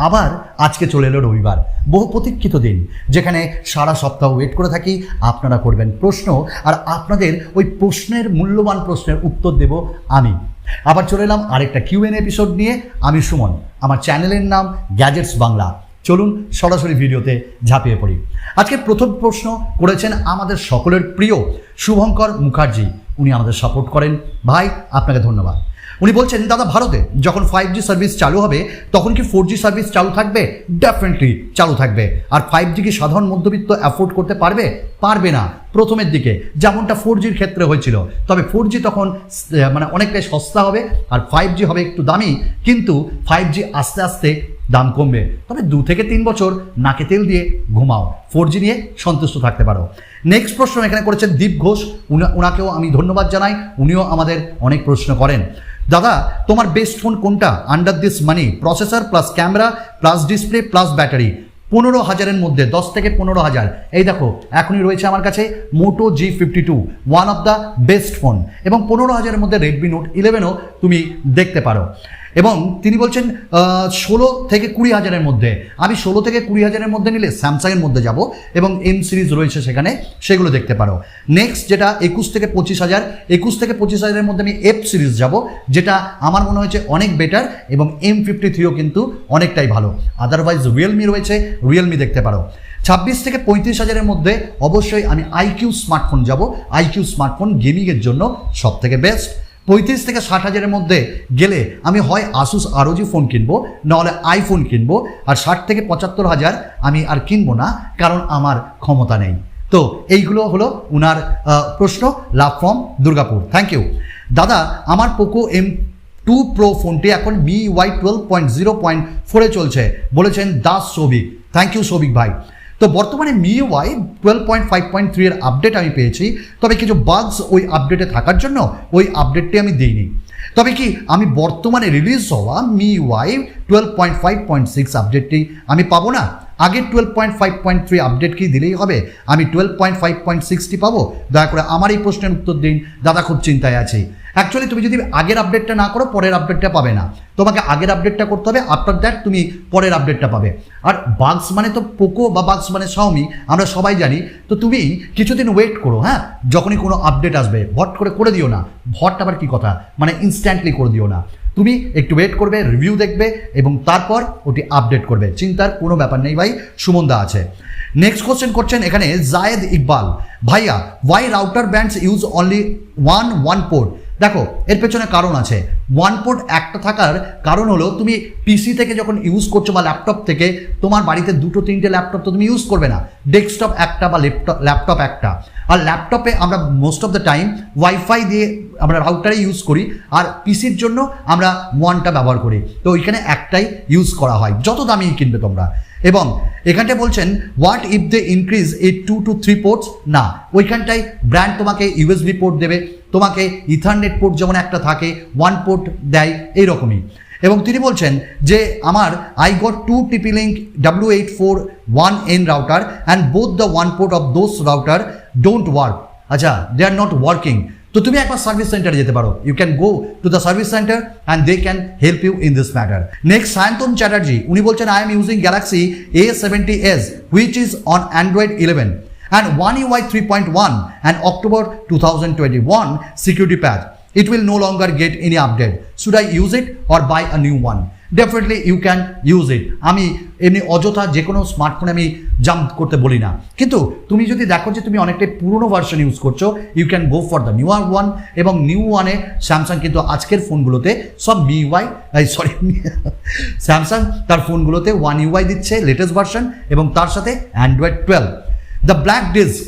আবার আজকে চলে এলো রবিবার, বহু প্রতীক্ষিত দিন, যেখানে সারা সপ্তাহ ওয়েট করে থাকি আপনারা করবেন প্রশ্ন, আর আপনাদের ওই প্রশ্নের মূল্যবান প্রশ্নের উত্তর দেব আমি। আবার চলে এলাম আরেকটা কিউএনএ এপিসোড নিয়ে। আমি সুমন, আমার চ্যানেলের নাম গ্যাজেটস বাংলা। চলুন সরাসরি ভিডিওতে ঝাঁপিয়ে পড়ি। আজকে প্রথম প্রশ্ন করেছেন আমাদের সকলের প্রিয় শুভঙ্কর মুখার্জি। উনি আমাদের সাপোর্ট করেন, ভাই আপনাকে ধন্যবাদ। উনি বলছেন, দাদা ভারতে যখন 5G সার্ভিস চালু হবে তখন কি 4G সার্ভিস চালু থাকবে? ডেফিনেটলি চালু থাকবে। আর 5G কি সাধারণ মধ্যবিত্ত অ্যাফোর্ড করতে পারবে? পারবে না প্রথমের দিকে, যেমনটা 4Gর ক্ষেত্রে হয়েছিল। তবে 4G তখন মানে অনেকটাই সস্তা হবে, আর 5G হবে একটু দামি, কিন্তু 5G আস্তে আস্তে দাম কমবে। তবে 2 থেকে 3 বছর নাকে তেল দিয়ে ঘুমাও, 4G নিয়ে সন্তুষ্ট থাকতে পারো। নেক্সট প্রশ্ন এখানে করেছেন দীপ ঘোষ। ওনাকেও আমি ধন্যবাদ জানাই, উনিও আমাদের অনেক প্রশ্ন করেন। দাদা তোমার বেস্ট ফোন কোনটা under this money? Processor plus camera plus display plus battery, 15,000-এর মধ্যে, 10 থেকে 15,000। এই দেখো এখনই রয়েছে আমার কাছে Moto G52, one of the best phone, এবং 15,000-এর মধ্যে Redmi Note 11ও তুমি দেখতে পারো। এবং তিনি বলছেন 16 থেকে 20,000-এর মধ্যে। আমি 16 থেকে 20,000-এর মধ্যে নিলে স্যামসাংয়ের মধ্যে যাব, এবং M সিরিজ রয়েছে সেখানে, সেগুলো দেখতে পারো। নেক্সট যেটা 21 থেকে 25,000, 21 থেকে 25,000-এর মধ্যে আমি F সিরিজ যাব, যেটা আমার মনে হয়েছে অনেক বেটার, এবং M53ও কিন্তু অনেকটাই ভালো। আদারওয়াইজ রিয়েলমি রয়েছে, রিয়েলমি দেখতে পারো। 26 থেকে 35,000-এর মধ্যে অবশ্যই আমি IQ স্মার্টফোন যাব। IQ স্মার্টফোন গেমিংয়ের জন্য সব থেকে বেস্ট। 35 থেকে 60,000-এর মধ্যে গেলে আমি হয় আসুস ROG ফোন কিনবো, নাহলে আইফোন কিনবো। আর 60 থেকে 75,000 আমি আর কিনবো না, কারণ আমার ক্ষমতা নেই। তো এইগুলো হলো উনার প্রশ্ন। Love from Durgapur, thank you. দাদা আমার পোকো M2 Pro ফোনটি এখন MIUI 12.0.4-এ চলছে, বলেছেন দাস সৌভিক। থ্যাংক ইউ সৌভিক ভাই। তো বর্তমানে MIUI 12.5.3-এর আপডেট আমি পেয়েছি, তবে কিছু বাগস ওই আপডেটে থাকার জন্য ওই আপডেটটি আমি দিইনি। তবে কি আমি বর্তমানে রিলিজ হওয়া MIUI 12.5.6 আপডেটটি আমি পাবো না? আগের 12.5.3 আপডেট কি দিলেই হবে? আমি 12.5.6টি পাবো? দয়া করে আমার এই প্রশ্নের উত্তর দিন দাদা, খুব চিন্তায় আছি। অ্যাকচুয়ালি তুমি যদি আগের আপডেটটা না করো পরের আপডেটটা পাবে না, তোমাকে আগের আপডেটটা করতে হবে, আফটার দ্যাট তুমি পরের আপডেটটা পাবে। আর বাগস মানে তো পোকো বা বাগস মানে শাওমি, আমরা সবাই জানি। তো তুমি কিছুদিন ওয়েট করো, হ্যাঁ, যখনই কোনো আপডেট আসবে ভট করে দিও না। ভট আবার কি কথা, মানে ইনস্ট্যান্টলি করে দিও না। তুমি একটু ওয়েট করবে, রিভিউ দেখবে, এবং তারপর ওটি আপডেট করবে। চিন্তার কোনো ব্যাপার নেই ভাই, সুমনদা আছে। নেক্সট কোশ্চেন করছেন এখানে জায়েদ ইকবাল, ভাইয়া why router bands use only one port? দেখো এর পেছনে কারণ আছে। ওয়ান পোর্ট একটা থাকার কারণ হলো, তুমি পিসি থেকে যখন ইউজ করছো বা ল্যাপটপ থেকে, তোমার বাড়িতে 2-3টে ল্যাপটপ তো তুমি ইউজ করবে না, ডেস্কটপ একটা বা ল্যাপটপ একটা। আর ল্যাপটপে আমরা most of the time wifi দিয়ে আমরা রাউটারে ইউজ করি, আর পিসির জন্য আমরা ওয়ানটা ব্যবহার করি। তো ওইখানে একটাই ইউজ করা হয়, যত দামি কিনবে তোমরা। এবং এখানটা বলছেন হোয়াট ইফ দে ইনক্রিজ এই 2 to 3 পোর্টস? না, ওইখানটায় ব্র্যান্ড তোমাকে USB পোর্ট দেবে, তোমাকে ইথারনেট পোর্ট যেমন একটা থাকে, 1 পোর্ট দেয়, এইরকমই। এবং তিনি বলছেন যে আমার I got 2 TP-Link W841N router and both the 1 port of those router don't work. আচ্ছা, দে আর নট ওয়ার্কিং। তো তুমি একবার সার্ভিস সেন্টারে যেতে পারো, you can go to the service centre and they can help you in this matter. Next Sayantan Chatterjee, উনি বলছেন I am using Galaxy A70s which is on Android 11 and One UI 3.1 and October 2021 security patch. It will no longer get any update. Should I use it or buy a new one? Definitely you can use it. আমি এমনি অযথা যে কোনো স্মার্টফোনে আমি jump করতে বলি না, কিন্তু তুমি যদি দেখো যে তুমি অনেকটাই পুরনো ভার্সন ইউজ করছো, you can go for the newer one. এবং নিউ ওয়ানে স্যামসাং কিন্তু আজকের ফোনগুলোতে সব স্যামসাং তার ফোনগুলোতে One UI দিচ্ছে লেটেস্ট ভার্সন, এবং তার সাথে Android 12। The black disk,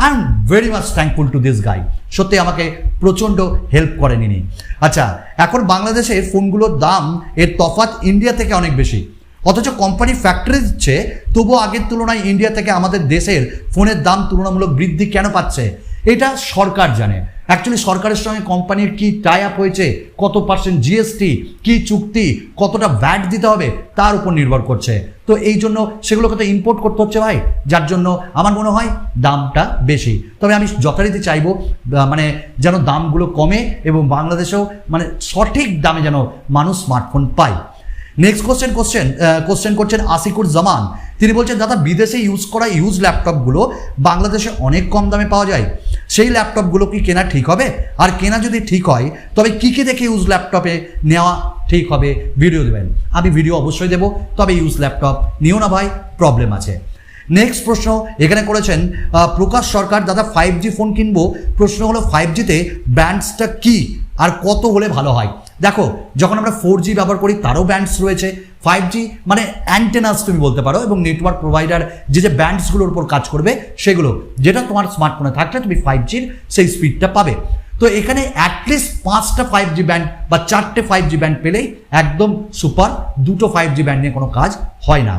I am very much thankful to this guy, সত্যি আমাকে প্রচণ্ড হেল্প করেন ইনি। আচ্ছা, এখন বাংলাদেশের ফোনগুলোর দাম এর তফাৎ ইন্ডিয়া থেকে অনেক বেশি, অথচ কোম্পানি ফ্যাক্টরি দিচ্ছে, তবুও আগের তুলনায় ইন্ডিয়া থেকে আমাদের দেশের ফোনের দাম তুলনামূলক বৃদ্ধি কেন পাচ্ছে? এটা সরকার জানে। অ্যাকচুয়ালি সরকারের সঙ্গে কোম্পানির কি টাই আপ হয়েছে, কত পার্সেন্ট জিএসটি, কি চুক্তি, কতটা ভ্যাট দিতে হবে, তার উপর নির্ভর করছে। তো এই জন্য সেগুলোকে তো ইম্পোর্ট করতে হচ্ছে ভাই, যার জন্য আমার মনে হয় দামটা বেশি। তবে আমি যথারীতি চাইবো মানে যেন দামগুলো কমে, এবং বাংলাদেশেও মানে সঠিক দামে যেন মানুষ স্মার্টফোন পায়। নেক্সট কোশ্চেন করছেন আসিকুর জামান। তিনি বলছেন দাদা বিদেশে ইউজ করা ইউজ ল্যাপটপগুলো বাংলাদেশে অনেক কম দামে পাওয়া যায়, সেই ল্যাপটপগুলো কি কেনা ঠিক হবে? আর কেনা যদি ঠিক হয় তবে কী কী দেখে ইউজ ল্যাপটপে নেওয়া ঠিক হবে ভিডিও দেবেন। আমি ভিডিও অবশ্যই দেবো, তবে ইউজ ল্যাপটপ নিও না ভাই, প্রবলেম আছে। নেক্সট প্রশ্ন এখানে করেছেন প্রকাশ সরকার, দাদা 5G ফোন কিনবো, প্রশ্ন হলো 5Gতে ব্যান্ডসটা কি আর কত হলে ভালো হয়? দেখো, যখন আমরা 4G ব্যবহার করি তারও ব্যান্ডস রয়েছে, 5G মানে অ্যান্টেনাস তুমি বলতে পারো, এবং নেটওয়ার্ক প্রোভাইডার যে ব্যান্ডসগুলোর উপর কাজ করবে সেগুলো, যেটা তোমার স্মার্টফোনে থাকলে তুমি 5Gর সেই স্পিডটা পাবে। তো এখানে অ্যাটলিস্ট 5টা 5G ব্যান্ড বা 4টে 5G ব্যান্ড পেলেই একদম সুপার, 2টো 5G ব্যান্ড নিয়ে কোনো কাজ হয় না।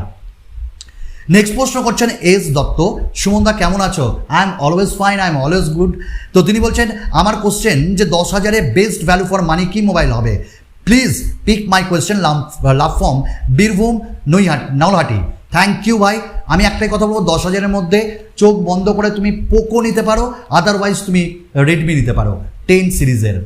নেক্সট প্রশ্ন করছেন এস দত্ত, সুমনদা কেমন আছো? I am always fine, I am always good. তো তিনি বলছেন আমার কোশ্চেন যে 10,000-এ বেস্ট ভ্যালু ফর মানি কি মোবাইল হবে? Please pick my question, love from Birbhum Nalhati. Thank you ভাই। আমি একটাই কথা বলবো, 10,000-এর মধ্যে চোখ বন্ধ করে তুমি পোকো নিতে পারো, আদারওয়াইজ তুমি রেডমি নিতে পারো 10 সিরিজের।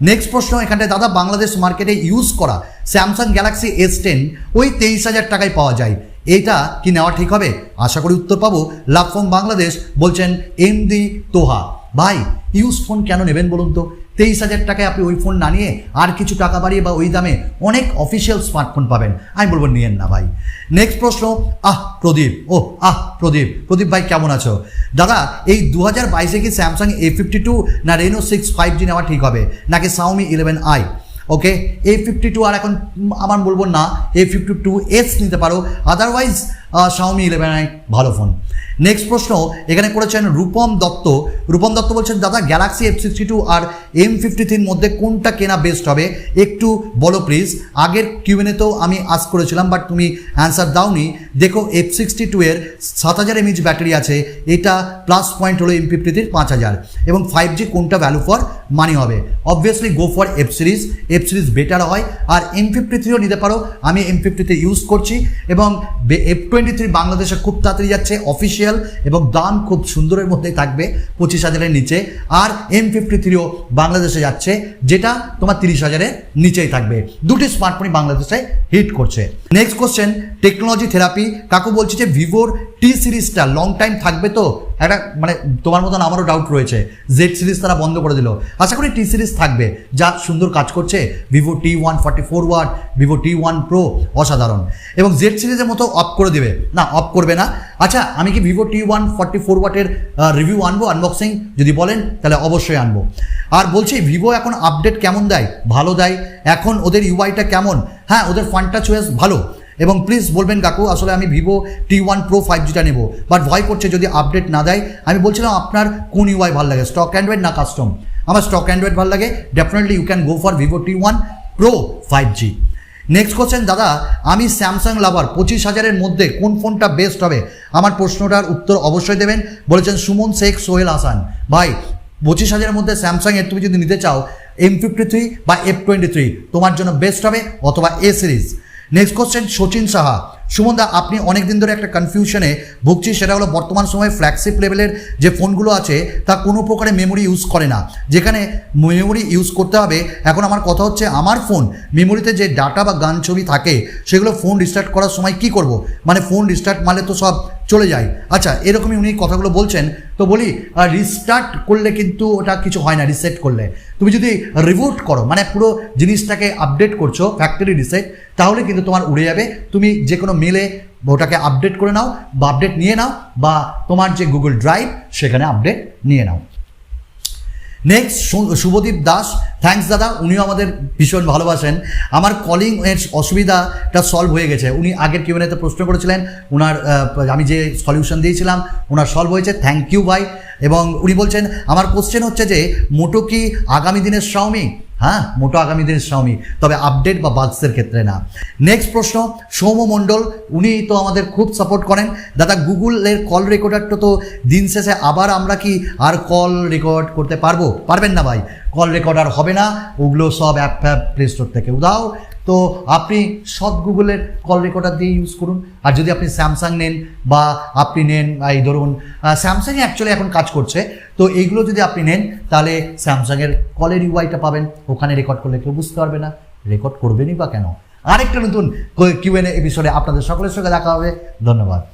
নেক্সট প্রশ্ন এখানটায়, দাদা বাংলাদেশ মার্কেটে ইউজ করা স্যামসাং গ্যালাক্সি S10 ওই 23,000 টাকায় পাওয়া যায়, এইটা কি নেওয়া ঠিক হবে? আশা করি উত্তর পাবো। লাভ ফ্রম বাংলাদেশ বলছেন এমডি তোহা। ভাই ইউজ ফোন কেন নেবেন বলুন তো? 23,000 টাকায় আপনি ওই ফোন না নিয়ে আর কিছু টাকা বাড়িয়ে বা ওই দামে অনেক অফিসিয়াল স্মার্টফোন পাবেন, আমি বলবো নিয়েন না ভাই। নেক্সট প্রশ্ন, প্রদীপ ভাই কেমন আছো? দাদা এই 2022-এ কি স্যামসাং A52 না রেনো 6 5G নেওয়া ঠিক হবে, নাকি Xiaomi 11i? ওকে, A52 আর এখন আমার বলবো না, A52s নিতে পারো, আদারওয়াইজ Xiaomi 11i ভালো ফোন। নেক্সট প্রশ্ন এখানে করেছেন রূপম দত্ত বলছেন দাদা গ্যালাক্সি F62 আর M53-র মধ্যে কোনটা কেনা বেস্ট হবে, একটু বলো প্লিজ। আগের কিউএনএতেও আমি আস্ক করেছিলাম, বাট তুমি অ্যান্সার দাওনি। দেখো F62-এর 7000 mAh ব্যাটারি আছে, এটা প্লাস পয়েন্ট হলো M53-র 5000, এবং 5G কোনটা ভ্যালু ফর মানি হবে? Obviously go for F series better হয়, আর M53ও নিতে পারো, আমি M53 ইউজ করছি, এবং F23 বাংলাদেশে খুব তাড়াতাড়ি যাচ্ছে অফিসিয়াল, এবং দাম খুব সুন্দরের মধ্যেই থাকবে 25,000-এর নিচে, আর M53ও বাংলাদেশে যাচ্ছে যেটা তোমার 30,000-এর নিচেই থাকবে। দুটি স্মার্টফোনই বাংলাদেশে হিট করছে। নেক্সট কোশ্চেন টেকনোলজি থেরাপি কাকু বলছে যে ভিভোর টি সিরিজটা লং টাইম থাকবে তো? একটা মানে তোমার মতন আমারও ডাউট রয়েছে, জেড সিরিজ তারা বন্ধ করে দিল, আশা করি টি সিরিজ থাকবে, যা সুন্দর কাজ করছে। Vivo T1 44 watt, Vivo T1 Pro অসাধারণ, এবং জেড সিরিজের মতো অফ করে দেবে না, অফ করবে না। আচ্ছা, আমি কি ভিভো T1 44 ওয়াটের রিভিউ আনবো, আনবক্সিং যদি বলেন তাহলে অবশ্যই আনবো। আর বলছি ভিভো এখন আপডেট কেমন দেয়? ভালো দেয়। এখন ওদের ইউআইটা কেমন? হ্যাঁ, ওদের ফান টাচ ওএস ভালো, এবং প্লিজ বলবেন কাকু আসলে আমি ভিভো T1 Pro 5Gটা নেবো, বাট ভয় করছে যদি আপডেট না দেয়। আমি বলছিলাম আপনার কোন ইউআই ভালো লাগে, স্টক অ্যান্ড্রয়েড না কাস্টম? আমার স্টক অ্যান্ড্রয়েড ভালো লাগে, definitely you can go for Vivo T1 Pro 5G। Next question, দাদা আমি স্যামসাং লাভার, 25,000-এর মধ্যে কোন ফোনটা বেস্ট হবে? আমার প্রশ্নটার উত্তর অবশ্যই দেবেন, বলেছেন সুমন শেখ সোহেল হাসান। ভাই 25,000-এর মধ্যে স্যামসাংয়ের তুমি যদি নিতে চাও M53 বা F23 তোমার জন্য বেস্ট হবে, অথবা A series. Next question Sachin Saha, সুমনদা আপনি অনেক দিন ধরে একটা কনফিউশনে ভুগছি, সেটা হলো বর্তমান সময়ে ফ্ল্যাগশিপ লেভেলের যে ফোনগুলো আছে তা কোনো প্রকারে মেমোরি ইউজ করে না, যেখানে মেমোরি ইউজ করতে হবে। এখন আমার কথা হচ্ছে আমার ফোন মেমোরিতে যে ডাটা বা গান ছবি থাকে সেগুলো ফোন রিস্টার্ট করার সময় কি করব? মানে ফোন রিস্টার্ট মারলে তো সব চলে যায়। আচ্ছা, এরকমই উনি কথাগুলো বলছেন, তো বলি রিস্টার্ট করলে কিন্তু ওটা কিছু হয় না, রিসেট করলে তুমি যদি রিবুট করো, মানে পুরো জিনিসটাকে আপডেট করছো ফ্যাক্টরি রিসেট, তাহলে কিন্তু তোমার উড়ে যাবে। তুমি যে কোনো মেলে ওটাকে আপডেট করে নাও, বা আপডেট নিয়ে নাও, বা তোমার যে গুগল ড্রাইভ সেখানে আপডেট নিয়ে নাও। নেক্সট শুভদীপ দাস, থ্যাঙ্কস দাদা, উনিও আমাদের ভীষণ ভালোবাসেন। আমার কলিং এর অসুবিধাটা সলভ হয়ে গেছে, উনি আগের কিউএনএতে প্রশ্ন করেছিলেন, ওনার আমি যে সলিউশন দিয়েছিলাম ওনার সলভ হয়েছে, থ্যাংক ইউ ভাই। এবং উনি বলছেন আমার কোশ্চেন হচ্ছে যে মোটো কি আগামী দিনের Xiaomi? হ্যাঁ, মোটো আগামী দিনের Xiaomi, তবে আপডেট বা বাগসের ক্ষেত্রে না। নেক্সট প্রশ্ন সৌম্য মণ্ডল, উনি তো আমাদের খুব সাপোর্ট করেন। দাদা গুগলের কল রেকর্ডারটা তো দিন শেষে আবার আমরা কি আর কল রেকর্ড করতে পারবো? পারবেন না ভাই, কল রেকর্ডার হবে না, ওগুলো সব অ্যাপ প্লে স্টোর থেকে উদাও। তো আপনি সব গুগলের কল রেকর্ডার দিয়ে ইউজ করুন। আর যদি আপনি স্যামসাং নেন বা আপনি নেন এই ধরুন স্যামসাংয়ে অ্যাকচুয়ালি এখন কাজ করছে, তো এইগুলো যদি আপনি নেন তাহলে স্যামসাংয়ের কলের ইউআইটা পাবেন, ওখানে রেকর্ড করলে কেউ বুঝতে পারবে না, রেকর্ড করবেনই বা কেন? আরেকটা নতুন কিউএনএ এপিসোডে আপনাদের সকলের সঙ্গে দেখা হবে। ধন্যবাদ।